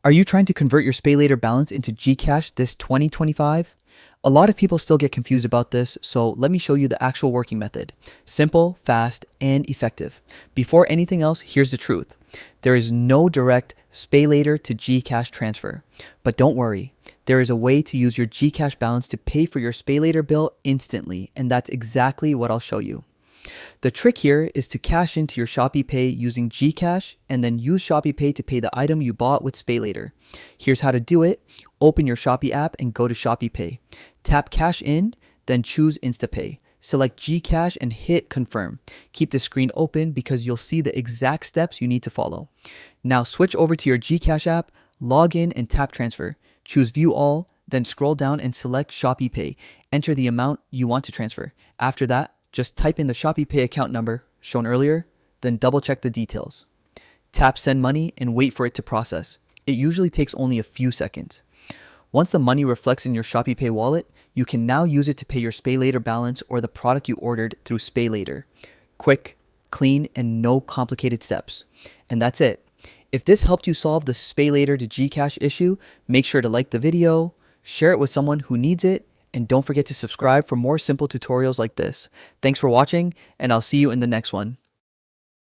Are you trying to convert your SpayLater balance into GCash this 2025? A lot of people still get confused about this, so let me show you the actual working method. Simple, fast, and effective. Before anything else, here's the truth. There is no direct SpayLater to GCash transfer. But don't worry, there is a way to use your GCash balance to pay for your SpayLater bill instantly, and that's exactly what I'll show you. The trick here is to cash into your Shopee Pay using GCash and then use Shopee Pay to pay the item you bought with SpayLater. Here's how to do it. Open your Shopee app and go to Shopee Pay. Tap Cash In, then choose InstaPay. Select GCash and hit Confirm. Keep the screen open because you'll see the exact steps you need to follow. Now switch over to your GCash app, log in and tap Transfer. Choose View All, then scroll down and select Shopee Pay. Enter the amount you want to transfer. After that, just type in the Shopee Pay account number shown earlier, then double check the details. Tap Send Money and wait for it to process. It usually takes only a few seconds. Once the money reflects in your Shopee Pay wallet, you can now use it to pay your SpayLater balance or the product you ordered through SpayLater. Quick, clean, and no complicated steps. And that's it. If this helped you solve the SpayLater to GCash issue, make sure to like the video, share it with someone who needs it, and don't forget to subscribe for more simple tutorials like this. Thanks for watching, and I'll see you in the next one.